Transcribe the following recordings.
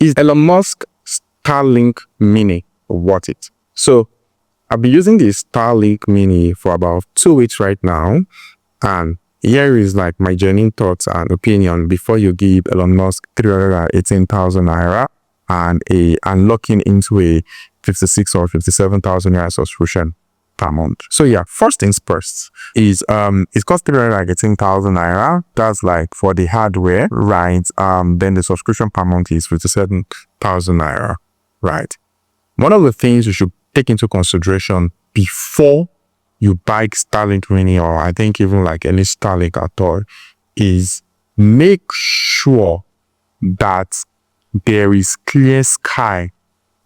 Is Elon Musk Starlink Mini worth it? So I've been using the Starlink Mini for about 2 weeks right now. And here is like my genuine thoughts and opinion before you give Elon Musk 318,000 naira and locking into a 56 or 57,000 naira subscription per month. So yeah, first things first is it costs 318,000 naira. That's like for the hardware, right? Then the subscription per month is 57,000 naira, right? One of the things you should take into consideration before you buy Starlink Mini, or I think even like any Starlink at all, is make sure that there is clear sky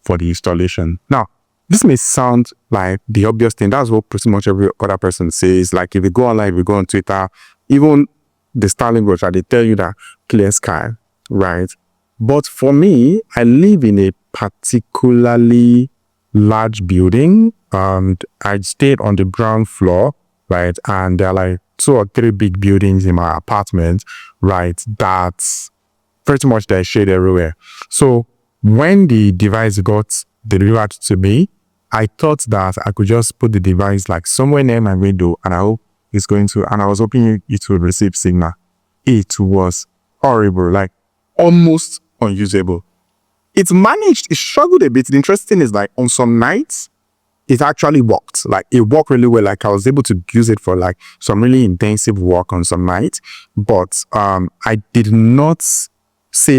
for the installation. Now, this may sound like the obvious thing. That's what pretty much every other person says. Like if you go online, if you go on Twitter, even the Starlink website, they tell you that clear sky, right? But for me, I live in a particularly large building, and I stayed on the ground floor, right? And there are like 2 or 3 big buildings in my apartment, right? That's pretty much there's shade everywhere. So when the device got delivered to me, I thought that I could just put the device like somewhere near my window, and I hope it's going to, and I was hoping it would receive signal. It was horrible, like almost unusable. It managed, it struggled a bit. The interesting is like on some nights, it actually worked. Like it worked really well. Like I was able to use it for like some really intensive work on some nights, but I did not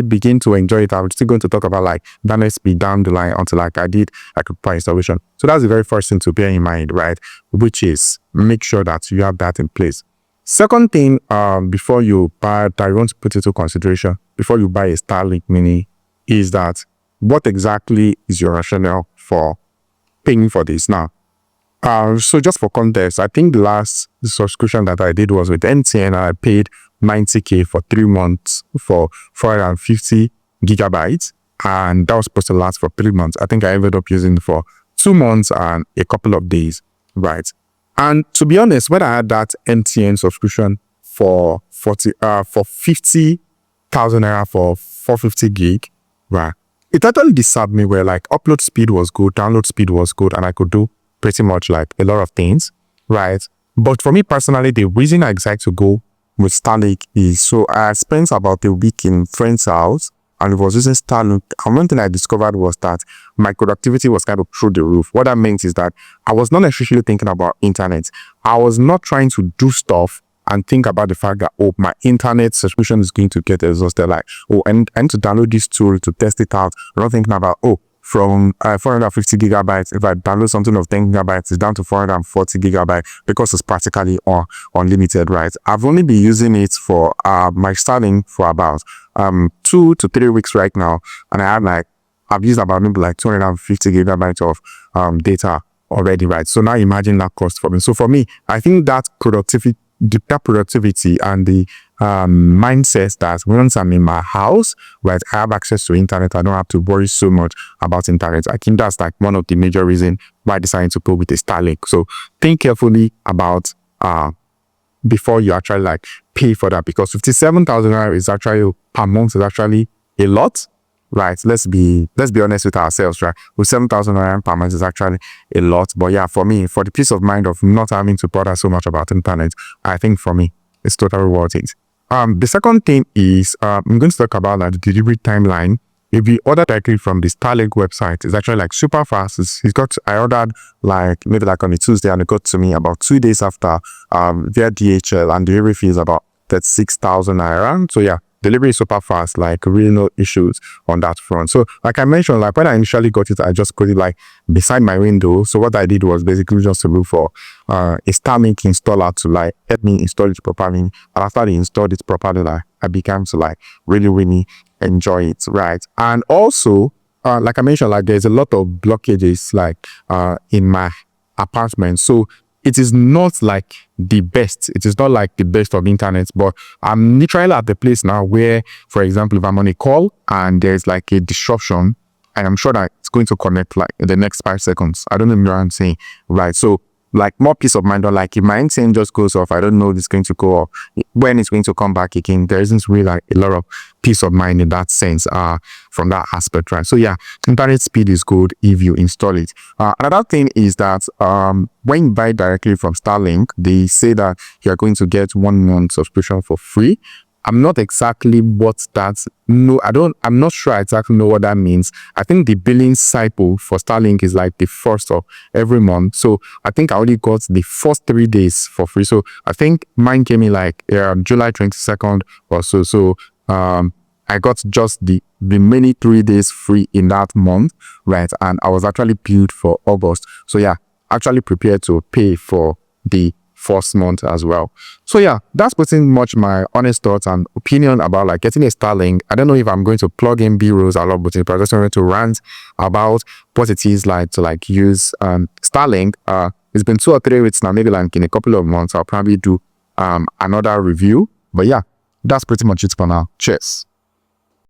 begin to enjoy it. I'm still going to talk about like bandwidth speed down the line until like I did like a proper installation. So that's the very first thing to bear in mind, right? Which is make sure that you have that in place. Second thing, before you buy that, you want to put into consideration before you buy a Starlink Mini is that what exactly is your rationale for paying for this now? So just for context, I think the last subscription that I did was with MTN, and I paid 90k for 3 months for 450 gigabytes, and that was supposed to last for 3 months. I think I ended up using it for 2 months and a couple of days, right? And to be honest, when I had that MTN subscription for 50,000 naira for 450 gig, right, it totally deserved me where like upload speed was good, download speed was good, and I could do pretty much like a lot of things, right? But for me personally, the reason I decided to go with Starlink is so I spent about a week in friend's house and it was using Starlink. And one thing I discovered was that my productivity was kind of through the roof. What that means is that I was not necessarily thinking about internet. I was not trying to do stuff and think about the fact that, oh, my internet subscription is going to get exhausted. Like, oh, and I need to download this tool to test it out. I'm not thinking about, oh, from 450 gigabytes, if I download something of 10 gigabytes, it's down to 440 gigabytes because it's practically unlimited, right? I've only been using it for my Starlink for about 2 to 3 weeks right now. And I've used about maybe like 250 gigabytes of data already, right? So now imagine that cost for me. So for me, I think that productivity and the mindset that once I'm in my house, right, I have access to internet, I don't have to worry so much about internet. I think that's like one of the major reasons why I decided to go with a Starlink. So think carefully about before you actually like pay for that, because 57,000 naira is actually per month is actually a lot, right? Let's be honest with ourselves, right? With 7,000 naira per month is actually a lot. But yeah, for me, for the peace of mind of not having to bother so much about internet, I think for me, it's totally worth it. The second thing is I'm going to talk about like the delivery timeline. If you order directly from the Starlink website, it's actually like super fast. I ordered like maybe like on a Tuesday, and it got to me about 2 days after via DHL, and delivery fee is about 36,000 naira. So yeah, delivery is super fast, like really no issues on that front. So like I mentioned, like when I initially got it, I just put it like beside my window. So what I did was basically just to look for a Starlink installer to like help me install it properly. And after they installed it properly, like I began to like really enjoy it, right? And also like I mentioned, like there's a lot of blockages like in my apartment. So it is not like the best. It is not like the best of internet, but I'm literally at the place now where, for example, if I'm on a call and there's like a disruption, and I'm sure that it's going to connect like in the next 5 seconds. I don't know what I'm saying, right? So like more peace of mind. Or like if my MTN just goes off, I don't know if it's going to go off, when it's going to come back again. There isn't really like a lot of peace of mind in that sense, from that aspect, right? So yeah, internet speed is good if you install it. Another thing is that when you buy directly from Starlink, they say that you're going to get 1 month subscription for free. I'm not exactly what that's, no, I'm not sure I exactly know what that means. I think the billing cycle for Starlink is like the first of every month. So I think I only got the first 3 days for free. So I think mine came in like July 22nd or so. So I got just the remaining 3 days free in that month, right? And I was actually billed for August. So yeah, actually prepared to pay for the first month as well. So yeah, that's pretty much my honest thoughts and opinion about like getting a Starlink. I don't know if I'm going to plug in B-rolls a lot, but I just wanted to rant about what it is like to like use Starlink. It's been 2 or 3 weeks now, maybe like in a couple of months I'll probably do another review. But yeah, that's pretty much it for now. Cheers.